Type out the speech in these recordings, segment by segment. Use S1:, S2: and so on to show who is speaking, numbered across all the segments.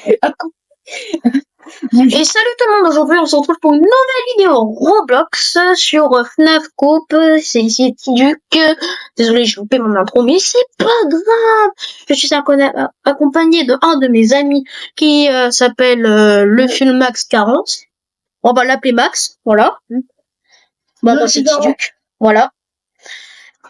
S1: Et salut tout le monde, aujourd'hui on se retrouve pour une nouvelle vidéo Roblox sur FNAF Coop. C'est ici Tiduc. Désolé, j'ai loupé mon intro, mais c'est pas grave. Je suis accompagné de un de mes amis qui s'appelle le Filmax 40. On va l'appeler Max, voilà. Bah, moi c'est Tiduc, voilà.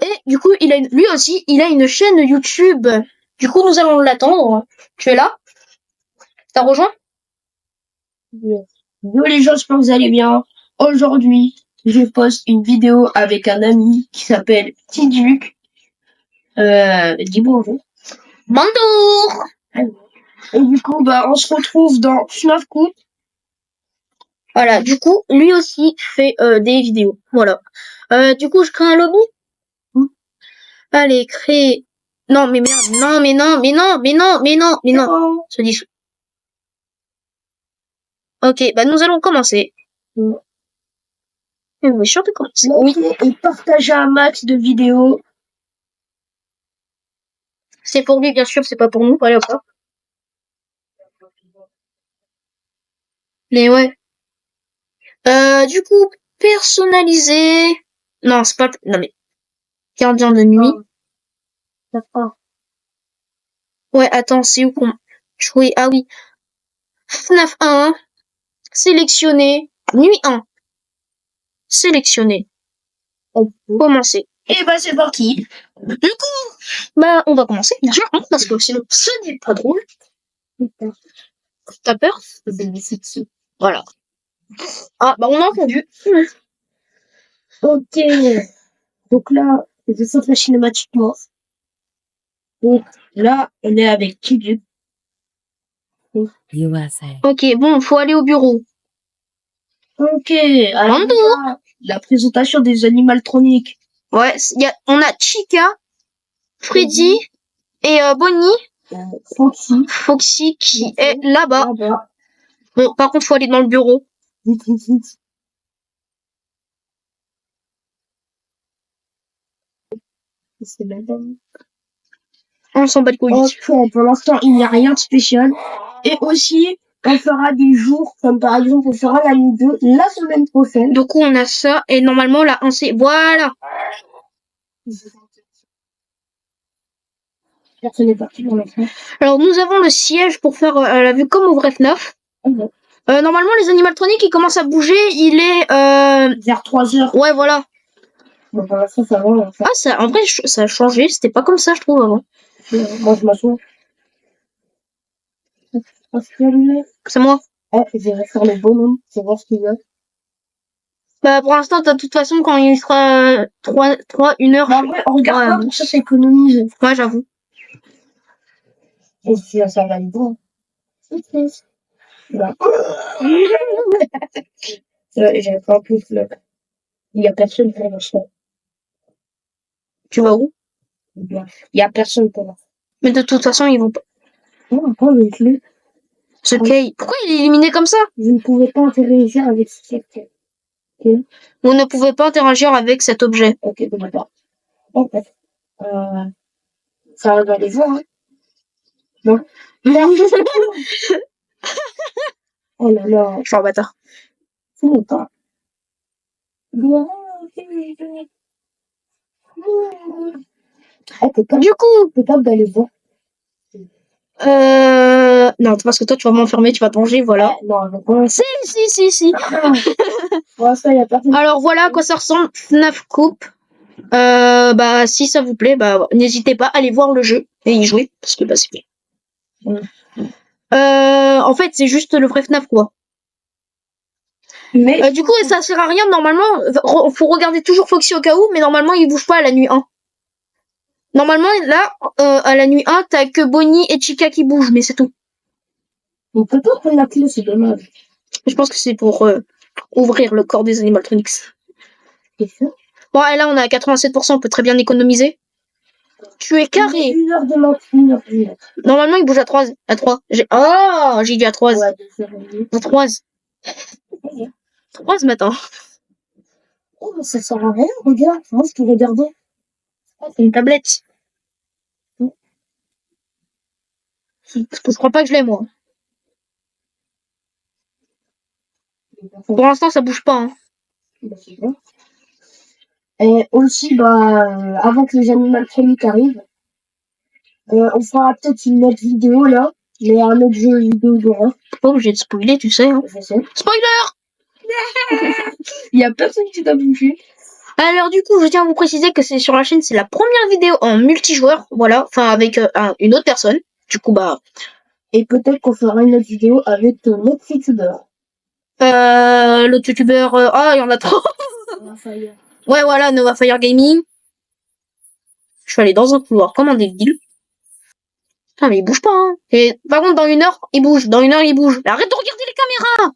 S1: Et du coup, lui aussi, il a une chaîne YouTube. Du coup, nous allons l'attendre. Tu es là? T'as rejoint?
S2: Yo les gens, j'espère que vous allez bien. Aujourd'hui, je poste une vidéo avec un ami qui s'appelle Tiduc. Dis bonjour.
S1: Bonjour!
S2: Et du coup, on se retrouve dans FNAF Coop.
S1: Voilà, du coup, lui aussi fait des vidéos. Voilà. Du coup, je crée un lobby. Allez, créer. Non, mais merde. Non, mais non, mais non, mais non, mais non, mais non. Se dit. Ok, bah nous allons commencer. Oui, sûr de commencer.
S2: Oui. Et partagez un max de vidéos.
S1: C'est pour lui, bien sûr, c'est pas pour nous. Allez, hop. Mais ouais. Du coup, personnaliser. Non, c'est pas. Non, mais. Gardien de nuit.
S2: D'accord.
S1: Ouais, attends, c'est où qu'on. Oui, ah oui. FNAF 1. Sélectionner. Nuit 1. Sélectionner. On peut commencer.
S2: Et c'est parti.
S1: Du coup, on va commencer, bien sûr, hein, parce que sinon, ce n'est pas drôle. T'as peur? Voilà. Ah, on a entendu.
S2: Ok. Donc là, je saute la cinématique mort. Donc là, on est avec Tiduc.
S1: Ok, bon, faut aller au bureau.
S2: Ok. Alors, la présentation des animatroniques.
S1: Ouais, on a Chica, Freddy et Bonnie. Foxy qui est là-bas. Bon, par contre, faut aller dans le bureau. On s'en bat les couilles.
S2: Ok, pour l'instant, il n'y a rien de spécial. Et aussi, on fera des jours, comme par exemple, on fera la nuit 2 la semaine prochaine.
S1: Du coup, on a ça, et normalement, là, on sait. Voilà!
S2: Personne n'est parti pour l'instant.
S1: Alors, nous avons le siège pour faire la vue comme au vrai FNAF. Normalement, les animatroniques, ils commencent à bouger. Il est
S2: vers 3h.
S1: Ouais, voilà.
S2: Bon, pour l'instant, ça va.
S1: Ah, en vrai, ça a changé. C'était pas comme ça, je trouve, avant.
S2: Moi, je m'assois.
S1: C'est moi.
S2: Je vais faire le bonhomme. Je vais voir ce qu'il veut.
S1: Pour l'instant, de toute façon, quand il sera 1 heure.
S2: En vrai, on regarde pas, ça s'économise.
S1: Ouais, j'avoue.
S2: Et si ça va aller bon. J'avais pas plus le. Il y a personne pour l'instant.
S1: Tu vas où?
S2: Il y a personne pour l'instant.
S1: Mais de toute façon, ils vont pas.
S2: Non, pas avec lui.
S1: Ce Kay. Pourquoi il est éliminé comme ça?
S2: Je ne pouvais pas interagir avec ce secteur. Okay.
S1: Vous ne pouvez pas interagir avec cet objet.
S2: Ok, bon, d'accord. En fait, ça va aller voir, hein. Non. Oh là là.
S1: Je suis un bâtard.
S2: C'est mon pas.
S1: Du coup.
S2: T'es capable d'aller voir.
S1: Non, parce que toi, tu vas m'enfermer, tu vas te venger, voilà.
S2: Non,
S1: Si.
S2: Pour ça, y a personne.
S1: Alors, voilà à quoi ça ressemble, FNAF Coop. Si ça vous plaît, n'hésitez pas à aller voir le jeu et y jouer, parce que c'est bien. En fait, c'est juste le vrai FNAF, quoi. Mais du coup, ça sert à rien, normalement, faut regarder toujours Foxy au cas où, mais normalement, il bouge pas à la nuit 1. Normalement, là, à la nuit 1, t'as que Bonnie et Chica qui bougent, mais c'est tout.
S2: On peut pas prendre la clé, c'est dommage.
S1: Je pense que c'est pour ouvrir le corps des animatronics.
S2: C'est sûr.
S1: Bon, et là, on est à 87%, on peut très bien économiser. Tu es carré.
S2: 1h de max, 1h du max.
S1: Normalement, il bouge à 3. J'ai dit à 3.
S2: Ouais,
S1: à 3. 3 maintenant.
S2: Oh, mais ça sert à rien, regarde. Moi, je peux regarder.
S1: C'est une tablette. Je crois pas que je l'ai, moi. Pour l'instant, ça bouge pas. Hein.
S2: C'est bon. Et aussi, avant que les Animal Chroniques arrivent, on fera peut-être une autre vidéo là, mais un autre jeu vidéo d'horreur.
S1: Pas obligé de spoiler, tu sais. Hein.
S2: Je sais.
S1: Spoiler!
S2: Il y a personne qui t'a bouffé.
S1: Alors du coup, je tiens à vous préciser que c'est sur la chaîne, c'est la première vidéo en multijoueur, voilà, enfin avec une autre personne. Du coup,
S2: Et peut-être qu'on fera une autre vidéo avec ton autre youtubeur.
S1: l'autre youtubeur, il y en a trop. Ouais, voilà, Nova Fire Gaming. Je suis allé dans un couloir comme un débile. Putain, mais il bouge pas, hein. Et par contre, dans 1 heure, il bouge. Dans 1 heure, il bouge. Mais arrête de regarder les caméras.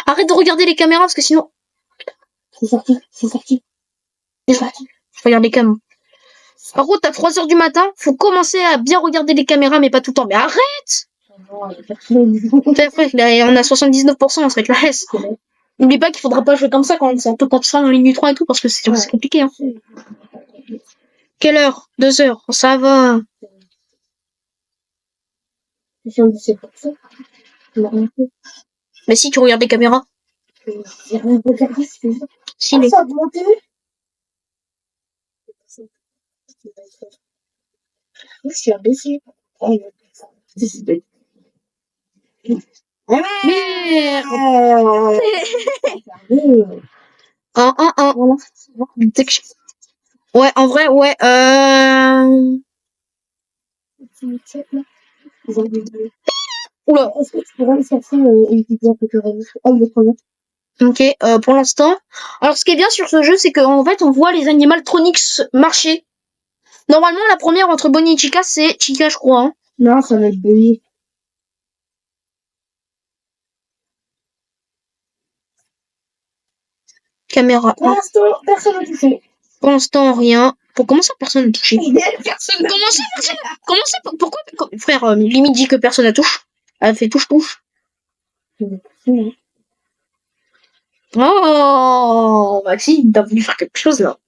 S1: Arrête de regarder les caméras parce que sinon.
S2: C'est sorti.
S1: Je regarde les caméras. Par contre, à 3 heures du matin, faut commencer à bien regarder les caméras, mais pas tout le temps. Mais arrête! Après, on a 79%, on serait que la laisse. N'oublie pas qu'il faudra pas jouer comme ça quand tu seras en ligne du 3 et tout, parce que c'est compliqué. Hein. Quelle heure? 2 heures. Ça va. Mais si tu regardes les caméras. Si, mais...
S2: Ça a augmenté. Je suis abaissée.
S1: Merde. Ouais, en vrai, ouais. Oula.
S2: Est-ce que tu pourrais me chercher une pizza que
S1: Ok, pour l'instant. Alors, ce qui est bien sur ce jeu, c'est qu'en fait, on voit les animatronics marcher. Normalement, la première entre Bonnie et Chica, c'est Chica, je crois. Hein.
S2: Non, ça va être Bonnie.
S1: Caméra.
S2: Pour l'instant, personne n'a touché.
S1: Pour l'instant, rien. Comment ça, personne n'a touché?
S2: Personne n'a
S1: Comment ça? Comment ça? Pourquoi? Frère, limite dit que personne n'a touché. Elle fait touche-touche. Oh, Maxime, t'as voulu faire quelque chose là.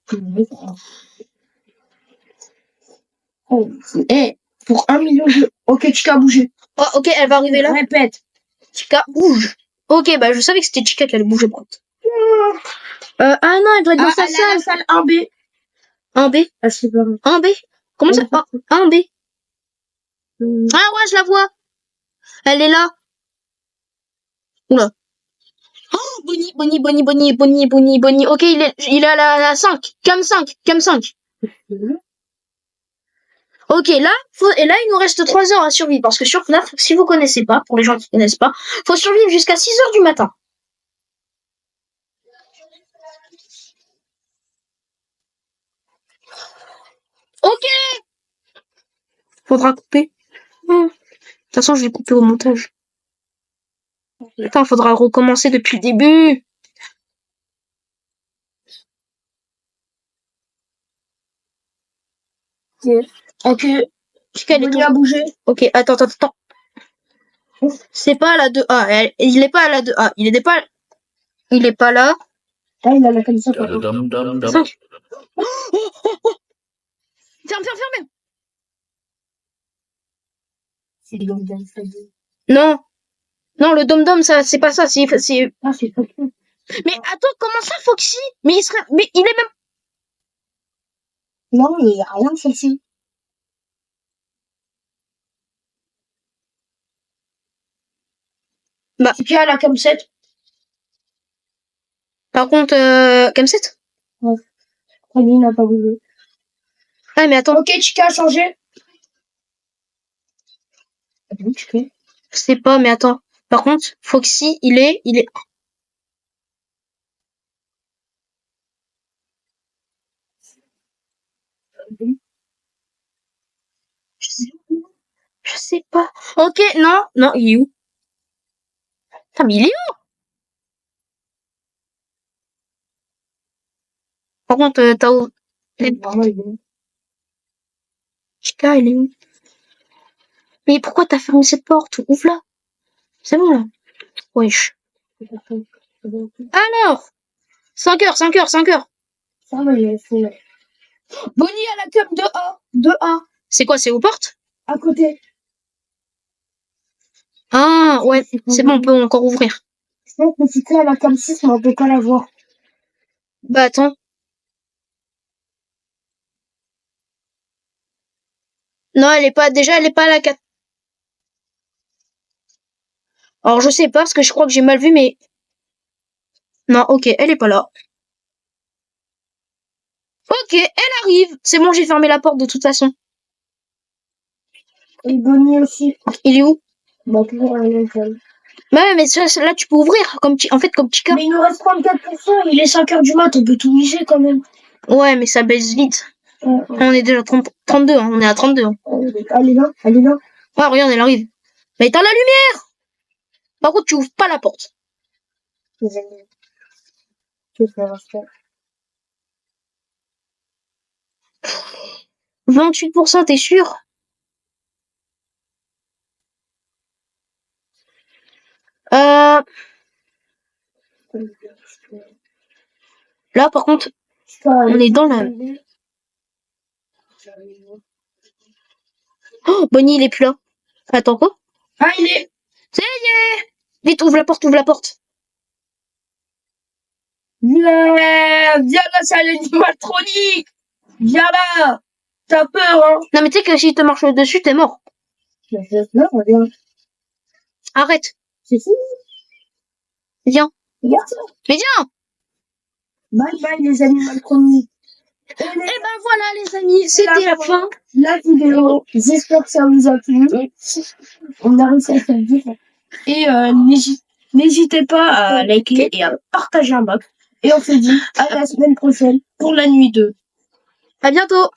S2: Pour 1 million de... Ok, Chica a bougé.
S1: Oh, ok, elle va arriver là.
S2: Répète.
S1: Chica bouge. Ok, je savais que c'était Chica qui allait bouger. Ah non, elle doit être dans sa salle.
S2: La salle 1B.
S1: 1B.
S2: Ah, je sais pas.
S1: 1B. Comment ça? 1B. Ah ouais, je la vois. Elle est là. Oula. Oh, Bonnie. Ok, il est à la 5. Cam 5. Ok, là, il nous reste 3 heures à survivre. Parce que sur FNAF, si vous connaissez pas, pour les gens qui connaissent pas, faut survivre jusqu'à 6 heures du matin. Ok! Faudra couper. De toute façon, je vais couper au montage. Attends, faudra recommencer depuis le début. Ok.
S2: Bonnie a bougé.
S1: Ok, attends. C'est pas à la 2A. Il est pas à la 2A. Il est pas là.
S2: Ah, il a la comme ça.
S1: Ferme.
S2: C'est les gommes d'un
S1: Non, le dom-dom, ça, c'est pas ça.
S2: Ah, c'est pas ça.
S1: Mais attends, comment ça, Foxy? Mais il est même...
S2: Non, il n'y a rien de celle-ci. Chica a la comme 7.
S1: Par contre, comme 7?
S2: Ouais. Lui, il n'a pas bougé.
S1: Ah, mais attends.
S2: Ok, Chica a changé.
S1: Je sais pas, mais attends. Par contre, Foxy, il est... Je sais pas. Ok, non, il est où? Putain, mais il est où? Par contre, t'as où? Chica, il est où? Mais pourquoi t'as fermé cette porte? Ouvre-la. C'est bon, là. Wesh. Alors 5 heures.
S2: Ça va, il est fou. Bonnie a la comme 2A.
S1: C'est quoi, c'est aux portes?
S2: À côté.
S1: Ah, ouais, c'est bon, on peut encore ouvrir.
S2: Je pense que si tu es à la cam 6, mais on peut pas la voir.
S1: Bah, attends. Non, déjà, elle est pas à la 4. Alors, je sais pas, parce que je crois que j'ai mal vu, mais... Non, ok, elle est pas là. Ok, elle arrive. C'est bon, j'ai fermé la porte de toute façon.
S2: Et Bonnie aussi.
S1: Il est où?
S2: Bah, toujours à la cam.
S1: Bah ouais, mais là, tu peux ouvrir, comme Chica.
S2: Mais il nous reste 34%, il est 5h du mat, on peut tout miser quand même.
S1: Ouais, mais ça baisse vite.
S2: Ouais.
S1: On est déjà 32, hein. On est à 32. Hein.
S2: Elle est là, elle est là.
S1: Ouais, regarde, elle arrive. Mais éteins la lumière! Par contre, tu ouvres pas la porte.
S2: Je vais faire ça.
S1: 28%, t'es sûr? Là, par contre, on est dans la... Oh, Bonnie, il est plus là. Attends, quoi?
S2: Ah, il est.
S1: Ça y est! Vite, ouvre la porte, ouvre la porte.
S2: Viens là, c'est l'animatronique. Viens là. T'as peur, hein?
S1: Non, mais tu sais que s'il te marche dessus, t'es mort.
S2: Non, regarde.
S1: Arrête.
S2: C'est fou.
S1: Viens.
S2: Regarde ça.
S1: Mais viens!
S2: Bye bye, les animatroniques.
S1: Et ben voilà, les amis, c'était la fin.
S2: La vidéo. J'espère que ça vous a plu. On a réussi à faire vite. Et n'hésitez pas à liker et à partager un max. Et on se dit à la semaine prochaine pour la nuit 2.
S1: À bientôt!